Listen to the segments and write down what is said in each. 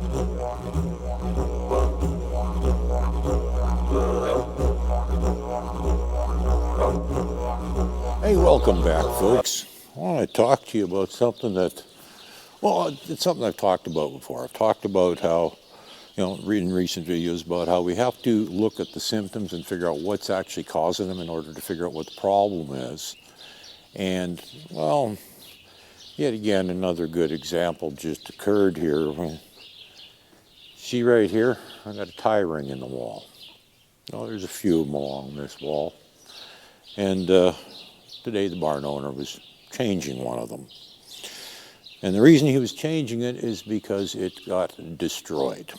Hey, welcome back, folks. I want to talk to you about something that, well, it's something I've talked about before. I've talked about how, reading recent videos about how we have to look at the symptoms and figure out what's actually causing them in order to figure out what the problem is. And, well, yet again, another good example just occurred here. See right here, I got a tie ring in the wall. There's a few of them along this wall. And today the barn owner was changing one of them. And the reason he was changing it is because it got destroyed.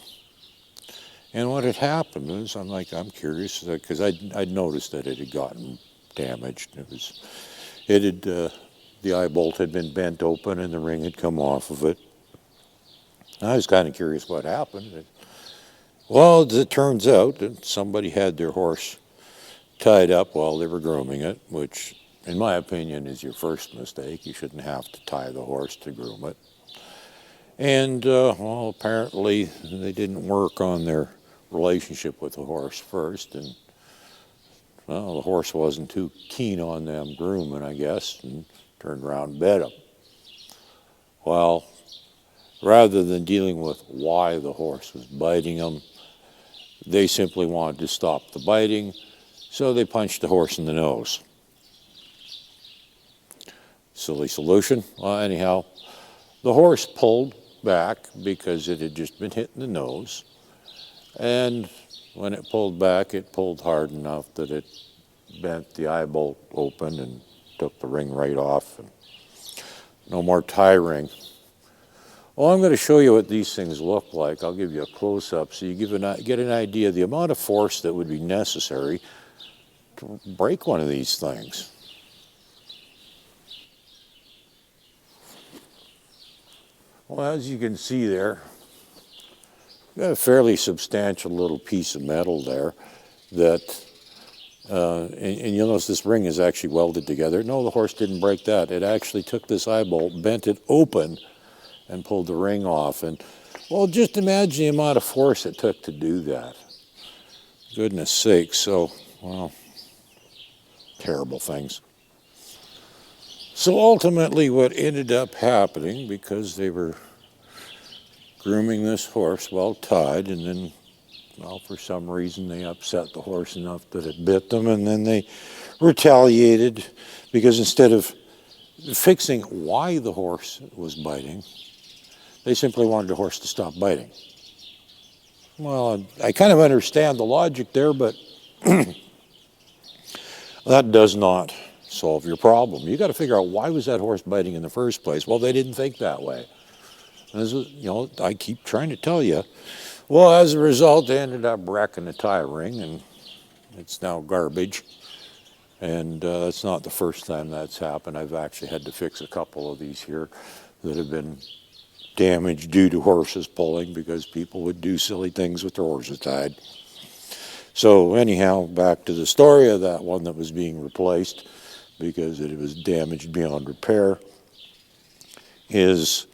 And what had happened is, I'm curious, because I'd noticed that it had gotten damaged. The eye bolt had been bent open and the ring had come off of it. I was kind of curious what happened. Well, as it turns out, that somebody had their horse tied up while they were grooming it, which, in my opinion, is your first mistake. You shouldn't have to tie the horse to groom it. And, apparently they didn't work on their relationship with the horse first, and, the horse wasn't too keen on them grooming, I guess, and turned around and bit him. Well, rather than dealing with why the horse was biting him, they simply wanted to stop the biting, so they punched the horse in the nose. Silly solution. Well, anyhow, the horse pulled back because it had just been hit in the nose. And when it pulled back, it pulled hard enough that it bent the eye bolt open and took the ring right off. And no more tie ring. Well, I'm going to show you what these things look like. I'll give you a close-up so you get an idea of the amount of force that would be necessary to break one of these things. Well, as you can see there, got a fairly substantial little piece of metal there that, and you'll notice this ring is actually welded together. No, the horse didn't break that. It actually took this eye bolt, bent it open, and pulled the ring off. And, well, just imagine the amount of force it took to do that. Goodness sakes. So, well, terrible things. So ultimately what ended up happening, because they were grooming this horse well tied, and then, well, for some reason they upset the horse enough that it bit them, and then they retaliated because instead of fixing why the horse was biting, they simply wanted the horse to stop biting. Well, I kind of understand the logic there, but that does not solve your problem. You got to figure out, why was that horse biting in the first place? Well, they didn't think that way. As I keep trying to tell you. Well, as a result, they ended up wrecking the tie ring, and it's now garbage. And that's not the first time that's happened. I've actually had to fix a couple of these here that have been damaged due to horses pulling, because people would do silly things with their horses tied. So anyhow, back to the story of that one that was being replaced because it was damaged beyond repair is,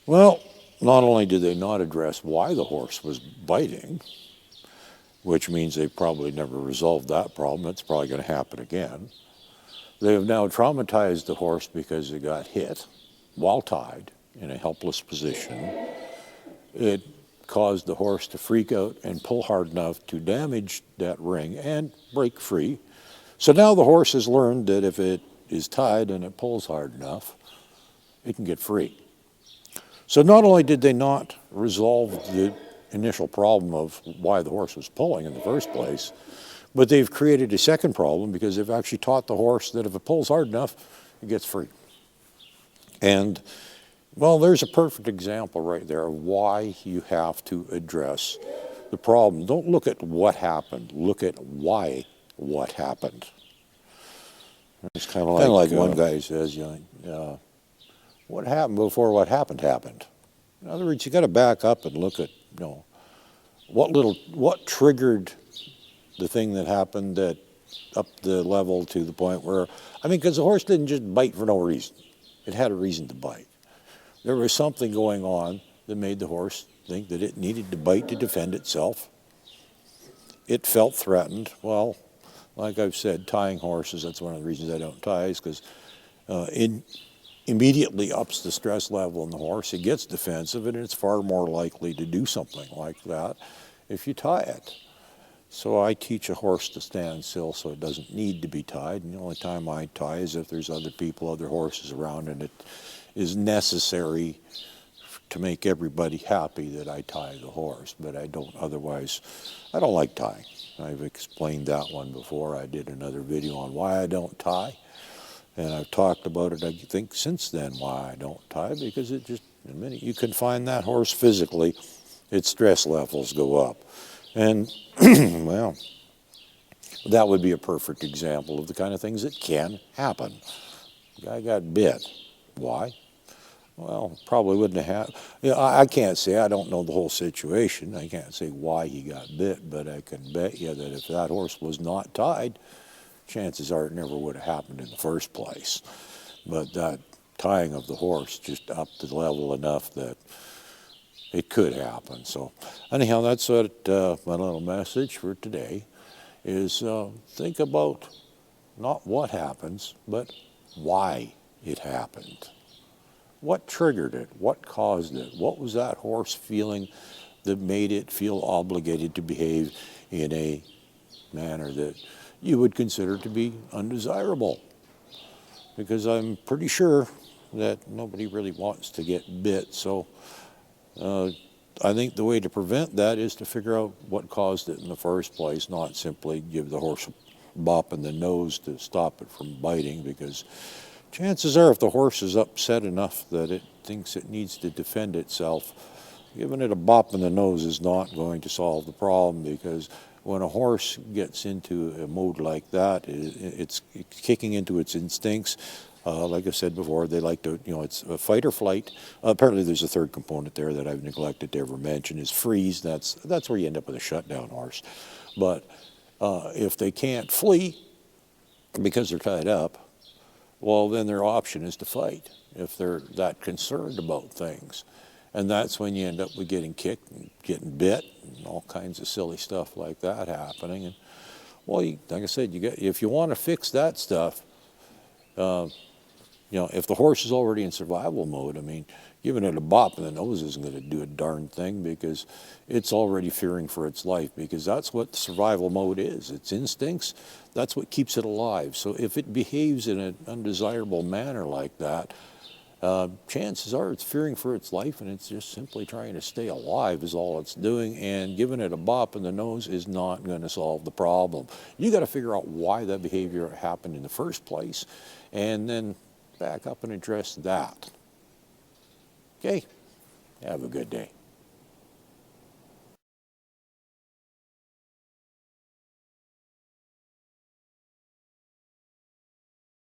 well, not only did they not address why the horse was biting, which means they probably never resolved that problem. It's probably going to happen again. They have now traumatized the horse because it got hit while tied in a helpless position. It caused the horse to freak out and pull hard enough to damage that ring and break free. So now the horse has learned that if it is tied and it pulls hard enough, it can get free. So not only did they not resolve the initial problem of why the horse was pulling in the first place, but they've created a second problem because they've actually taught the horse that if it pulls hard enough, it gets free. And, well, there's a perfect example right there of why you have to address the problem. Don't look at what happened. Look at why what happened. It's kind of like one guy says, what happened before what happened happened? In other words, you got to back up and look at, what triggered the thing that happened that up the level to the point where, because the horse didn't just bite for no reason. It had a reason to bite. There was something going on that made the horse think that it needed to bite to defend itself. It felt threatened. Well, like I've said, tying horses, that's one of the reasons I don't tie, is because it immediately ups the stress level in the horse. It gets defensive, and it's far more likely to do something like that if you tie it. So I teach a horse to stand still so it doesn't need to be tied. And the only time I tie is if there's other people, other horses around, and it is necessary to make everybody happy that I tie the horse. But I don't otherwise, I don't like tying. I've explained that one before. I did another video on why I don't tie. And I've talked about it, I think, since then, why I don't tie, because it just, the minute you confine that horse physically, its stress levels go up. And, well, that would be a perfect example of the kind of things that can happen. The guy got bit. Why? Well, probably wouldn't have had, I can't say, I don't know the whole situation. I can't say why he got bit, but I can bet you that if that horse was not tied, chances are it never would have happened in the first place. But that tying of the horse just upped the level enough that it could happen. So anyhow, that's what my little message for today is. Think about not what happens, but why it happened. What triggered it? What caused it? What was that horse feeling that made it feel obligated to behave in a manner that you would consider to be undesirable? Because I'm pretty sure that nobody really wants to get bit. So I think the way to prevent that is to figure out what caused it in the first place, not simply give the horse a bop in the nose to stop it from biting, because chances are if the horse is upset enough that it thinks it needs to defend itself, giving it a bop in the nose is not going to solve the problem, because when a horse gets into a mode like that, it's kicking into its instincts. Like I said before, they like to, it's a fight or flight. Apparently there's a third component there that I've neglected to ever mention, is freeze. That's where you end up with a shutdown horse. But if they can't flee because they're tied up, well, then their option is to fight if they're that concerned about things. And that's when you end up with getting kicked and getting bit and all kinds of silly stuff like that happening. And, well, like I said, if you want to fix that stuff, if the horse is already in survival mode, I mean, giving it a bop in the nose isn't going to do a darn thing, because it's already fearing for its life, because that's what survival mode is. Its instincts, that's what keeps it alive. So if it behaves in an undesirable manner like that, chances are it's fearing for its life, and it's just simply trying to stay alive is all it's doing, and giving it a bop in the nose is not going to solve the problem. You got to figure out why that behavior happened in the first place, and then back up and address that. Okay, have a good day.